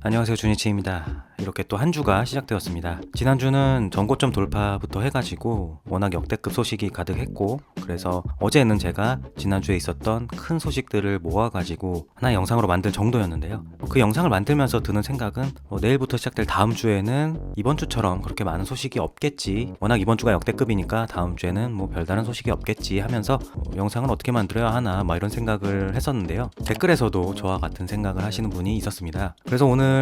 안녕하세요, 주니치입니다. 이렇게 또 한 주가 시작되었습니다. 지난주는 전고점 돌파부터 해가지고 워낙 역대급 소식이 가득했고, 그래서 어제는 제가 지난주에 있었던 큰 소식들을 모아가지고 하나의 영상으로 만들 정도였는데요. 그 영상을 만들면서 드는 생각은 내일부터 시작될 다음 주에는 이번 주처럼 그렇게 많은 소식이 없겠지, 워낙 이번 주가 역대급이니까 다음 주에는 뭐 별다른 소식이 없겠지 하면서 영상을 어떻게 만들어야 하나 이런 생각을 했었는데요. 댓글에서도 저와 같은 생각을 하시는 분이 있었습니다. 그래서 오늘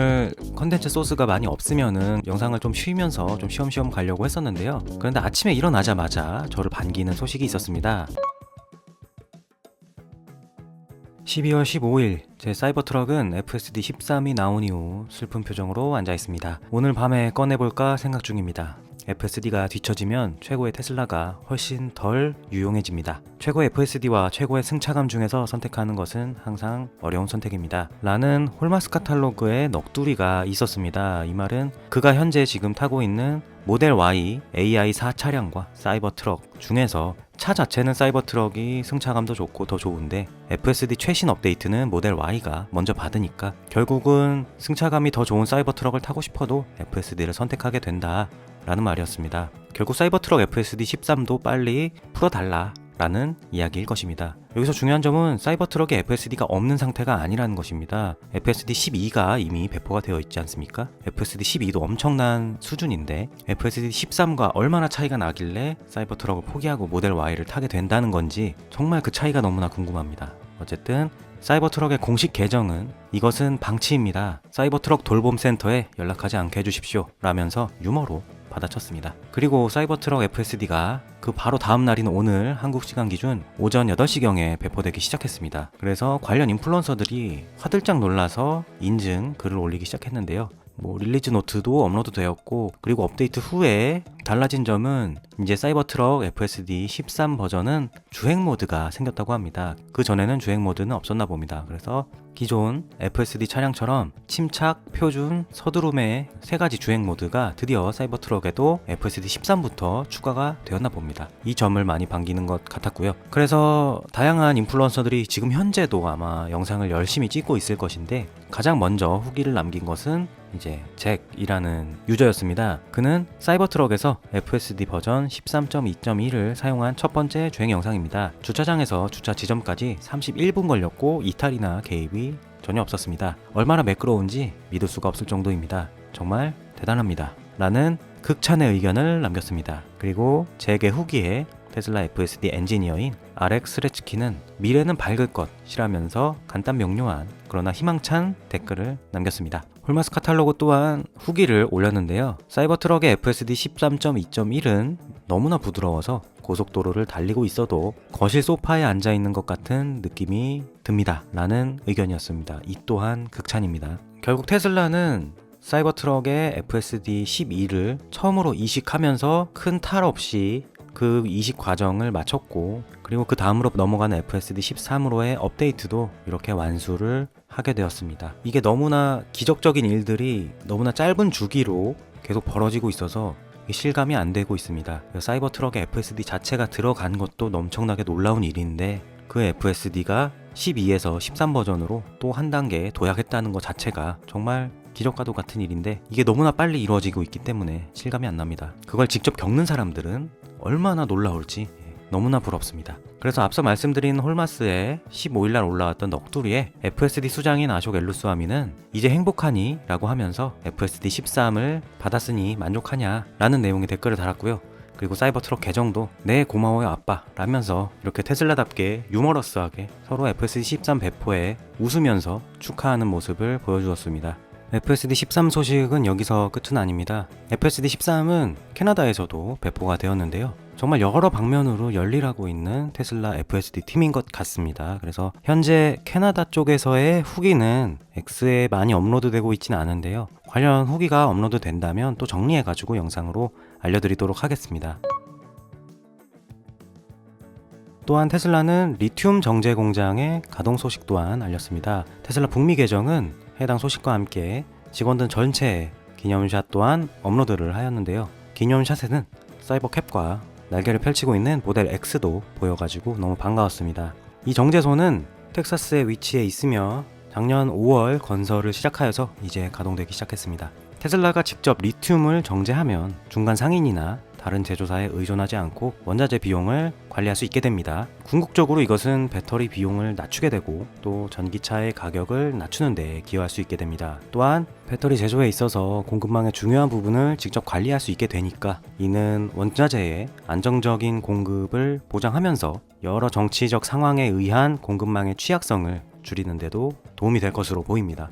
컨텐츠 소스가 많이 없으면은 영상을 좀 쉬면서 좀 쉬엄쉬엄 가려고 했었는데요. 그런데 아침에 일어나자마자 저를 반기는 소식이 있었습니다. 12월 15일 제 사이버트럭은 FSD 13이 나온 이후 슬픈 표정으로 앉아 있습니다. 오늘 밤에 꺼내볼까 생각 중입니다. FSD가 뒤처지면 최고의 테슬라가 훨씬 덜 유용해집니다. 최고의 FSD와 최고의 승차감 중에서 선택하는 것은 항상 어려운 선택입니다. 라는 홀마스 카탈로그에 넋두리가 있었습니다. 이 말은 그가 현재 지금 타고 있는 모델 Y AI4 차량과 사이버트럭 중에서 차 자체는 사이버트럭이 승차감도 좋고 더 좋은데 FSD 최신 업데이트는 모델 Y가 먼저 받으니까 결국은 승차감이 더 좋은 사이버트럭을 타고 싶어도 FSD를 선택하게 된다 라는 말이었습니다. 결국 사이버트럭 FSD 13도 빨리 풀어달라 라는 이야기일 것입니다. 여기서 중요한 점은 사이버트럭에 FSD가 없는 상태가 아니라는 것입니다. FSD 12가 이미 배포가 되어 있지 않습니까? FSD 12도 엄청난 수준인데 FSD 13과 얼마나 차이가 나길래 사이버트럭을 포기하고 모델 Y를 타게 된다는 건지 정말 그 차이가 너무나 궁금합니다. 어쨌든 사이버트럭의 공식 계정은 이것은 방치입니다. 사이버트럭 돌봄센터에 연락하지 않게 해주십시오 라면서 유머로 받아쳤습니다. 그리고 사이버트럭 FSD가 그 바로 다음 날인 오늘 한국 시간 기준 오전 8시경에 배포되기 시작했습니다. 그래서 관련 인플루언서들이 화들짝 놀라서 인증 글을 올리기 시작했는데요. 릴리즈 노트도 업로드 되었고, 그리고 업데이트 후에 달라진 점은 이제 사이버트럭 FSD 13 버전은 주행 모드가 생겼다고 합니다. 그 전에는 주행 모드는 없었나 봅니다. 그래서 기존 FSD 차량처럼 침착, 표준, 서두름의 세 가지 주행 모드가 드디어 사이버트럭에도 FSD 13부터 추가가 되었나 봅니다. 이 점을 많이 반기는 것 같았고요. 그래서 다양한 인플루언서들이 지금 현재도 아마 영상을 열심히 찍고 있을 것인데, 가장 먼저 후기를 남긴 것은 이제 잭이라는 유저였습니다. 그는 사이버트럭에서 FSD 버전 13.2.1을 사용한 첫 번째 주행 영상입니다. 주차장에서 주차 지점까지 31분 걸렸고 이탈이나 개입이 전혀 없었습니다. 얼마나 매끄러운지 믿을 수가 없을 정도입니다. 정말 대단합니다. 라는 극찬의 의견을 남겼습니다. 그리고 잭의 후기에 테슬라 FSD 엔지니어인 RX 스레츠키는 미래는 밝을 것이라면서 간단 명료한 그러나 희망찬 댓글을 남겼습니다. 홀마스 카탈로그 또한 후기를 올렸는데요. 사이버트럭의 FSD 13.2.1은 너무나 부드러워서 고속도로를 달리고 있어도 거실 소파에 앉아있는 것 같은 느낌이 듭니다 라는 의견이었습니다. 이 또한 극찬입니다. 결국 테슬라는 사이버트럭의 FSD 12를 처음으로 이식하면서 큰 탈 없이 그 이식 과정을 마쳤고, 그리고 그 다음으로 넘어가는 FSD 13으로의 업데이트도 이렇게 완수를 하게 되었습니다. 이게 너무나 기적적인 일들이 너무나 짧은 주기로 계속 벌어지고 있어서 실감이 안 되고 있습니다. 사이버트럭의 FSD 자체가 들어간 것도 엄청나게 놀라운 일인데, 그 FSD가 12에서 13 버전으로 또 한 단계 도약했다는 것 자체가 정말 기적과도 같은 일인데, 이게 너무나 빨리 이루어지고 있기 때문에 실감이 안 납니다. 그걸 직접 겪는 사람들은 얼마나 놀라울지 너무나 부럽습니다. 그래서 앞서 말씀드린 홀마스에 15일날 올라왔던 넋두리에 FSD 수장인 아숍 엘루스와미는 이제 행복하니? 라고 하면서 FSD 13을 받았으니 만족하냐? 라는 내용의 댓글을 달았고요. 그리고 사이버트럭 계정도 네 고마워요 아빠 라면서 이렇게 테슬라답게 유머러스하게 서로 FSD 13 배포에 웃으면서 축하하는 모습을 보여주었습니다. FSD 13 소식은 여기서 끝은 아닙니다. FSD 13은 캐나다에서도 배포가 되었는데요. 정말 여러 방면으로 열일하고 있는 테슬라 FSD 팀인 것 같습니다. 그래서 현재 캐나다 쪽에서의 후기는 X에 많이 업로드되고 있지는 않은데요. 관련 후기가 업로드 된다면 또 정리해가지고 영상으로 알려드리도록 하겠습니다. 또한 테슬라는 리튬 정제 공장의 가동 소식 또한 알렸습니다. 테슬라 북미 계정은 해당 소식과 함께 직원들 전체의 기념샷 또한 업로드를 하였는데요. 기념샷에는 사이버캡과 날개를 펼치고 있는 모델 X도 보여가지고 너무 반가웠습니다. 이 정제소는 텍사스에 위치해 있으며 작년 5월 건설을 시작하여서 이제 가동되기 시작했습니다. 테슬라가 직접 리튬을 정제하면 중간 상인이나 다른 제조사에 의존하지 않고 원자재 비용을 관리할 수 있게 됩니다. 궁극적으로 이것은 배터리 비용을 낮추게 되고 또 전기차의 가격을 낮추는 데 기여할 수 있게 됩니다. 또한 배터리 제조에 있어서 공급망의 중요한 부분을 직접 관리할 수 있게 되니까 이는 원자재의 안정적인 공급을 보장하면서 여러 정치적 상황에 의한 공급망의 취약성을 줄이는 데도 도움이 될 것으로 보입니다.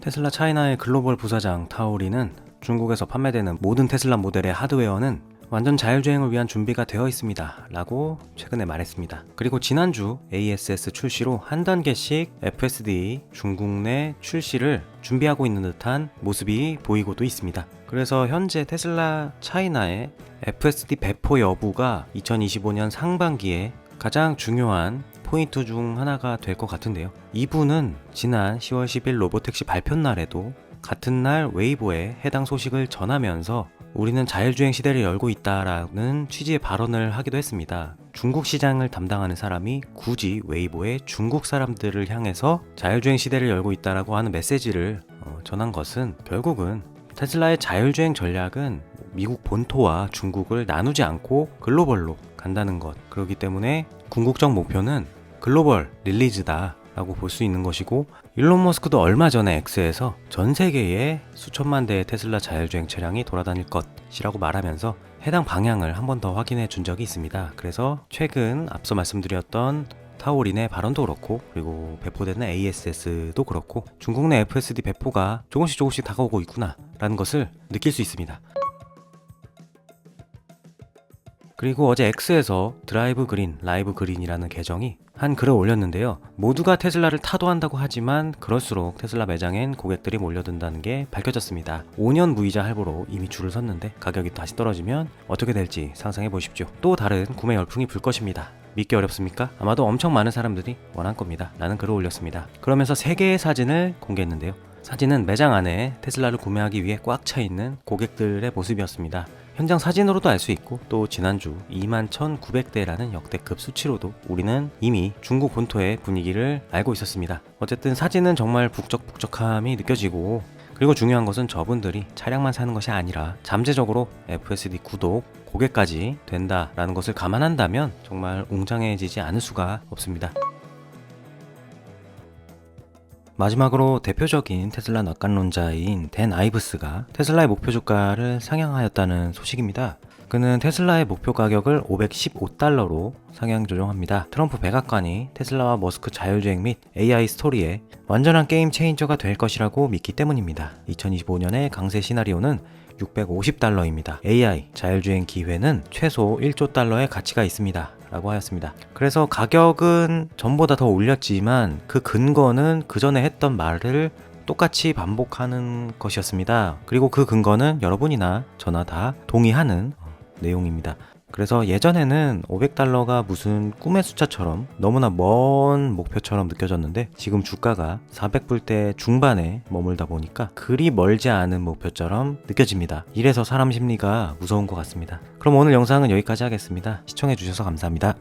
테슬라 차이나의 글로벌 부사장 타오리는 중국에서 판매되는 모든 테슬라 모델의 하드웨어는 완전 자율주행을 위한 준비가 되어 있습니다 라고 최근에 말했습니다. 그리고 지난주 ASS 출시로 한 단계씩 FSD 중국 내 출시를 준비하고 있는 듯한 모습이 보이고도 있습니다. 그래서 현재 테슬라 차이나의 FSD 배포 여부가 2025년 상반기에 가장 중요한 포인트 중 하나가 될 것 같은데요. 이분은 지난 10월 10일 로보택시 발표 날에도 같은 날 웨이보에 해당 소식을 전하면서 우리는 자율주행 시대를 열고 있다라는 취지의 발언을 하기도 했습니다. 중국 시장을 담당하는 사람이 굳이 웨이보에 중국 사람들을 향해서 자율주행 시대를 열고 있다라고 하는 메시지를 전한 것은 결국은 테슬라의 자율주행 전략은 미국 본토와 중국을 나누지 않고 글로벌로 간다는 것, 그렇기 때문에 궁극적 목표는 글로벌 릴리즈다 라고 볼 수 있는 것이고, 일론 머스크도 얼마 전에 X에서 전 세계에 수천만 대의 테슬라 자율주행 차량이 돌아다닐 것이라고 말하면서 해당 방향을 한 번 더 확인해 준 적이 있습니다. 그래서 최근 앞서 말씀드렸던 타오린의 발언도 그렇고, 그리고 배포되는 ASS도 그렇고 중국 내 FSD 배포가 조금씩 다가오고 있구나 라는 것을 느낄 수 있습니다. 그리고 어제 X에서 드라이브 그린, 라이브 그린이라는 계정이 한 글을 올렸는데요. 모두가 테슬라를 타도한다고 하지만 그럴수록 테슬라 매장엔 고객들이 몰려든다는 게 밝혀졌습니다. 5년 무이자 할부로 이미 줄을 섰는데 가격이 다시 떨어지면 어떻게 될지 상상해 보십시오. 또 다른 구매 열풍이 불 것입니다. 믿기 어렵습니까? 아마도 엄청 많은 사람들이 원할 겁니다 라는 글을 올렸습니다. 그러면서 3개의 사진을 공개했는데요. 사진은 매장 안에 테슬라를 구매하기 위해 꽉 차 있는 고객들의 모습이었습니다. 현장 사진으로도 알 수 있고, 또 지난주 21,900대라는 역대급 수치로도 우리는 이미 중국 본토의 분위기를 알고 있었습니다. 어쨌든 사진은 정말 북적북적함이 느껴지고, 그리고 중요한 것은 저분들이 차량만 사는 것이 아니라 잠재적으로 FSD 구독, 고객까지 된다라는 것을 감안한다면 정말 웅장해지지 않을 수가 없습니다. 마지막으로 대표적인 테슬라 낙관론자인 댄 아이브스가 테슬라의 목표 주가를 상향하였다는 소식입니다. 그는 테슬라의 목표 가격을 $515로 상향 조정합니다. 트럼프 백악관이 테슬라와 머스크 자율주행 및 AI 스토리에 완전한 게임 체인저가 될 것이라고 믿기 때문입니다. 2025년의 강세 시나리오는 $650입니다. AI 자율주행 기회는 최소 $1조 가치가 있습니다 라고 하였습니다. 그래서 가격은 전보다 더 올렸지만 그 근거는 그 전에 했던 말을 똑같이 반복하는 것이었습니다. 그리고 그 근거는 여러분이나 저나 다 동의하는 내용입니다. 그래서 예전에는 $500가 무슨 꿈의 숫자처럼 너무나 먼 목표처럼 느껴졌는데, 지금 주가가 400불대 중반에 머물다 보니까 그리 멀지 않은 목표처럼 느껴집니다. 이래서 사람 심리가 무서운 것 같습니다. 그럼 오늘 영상은 여기까지 하겠습니다. 시청해주셔서 감사합니다.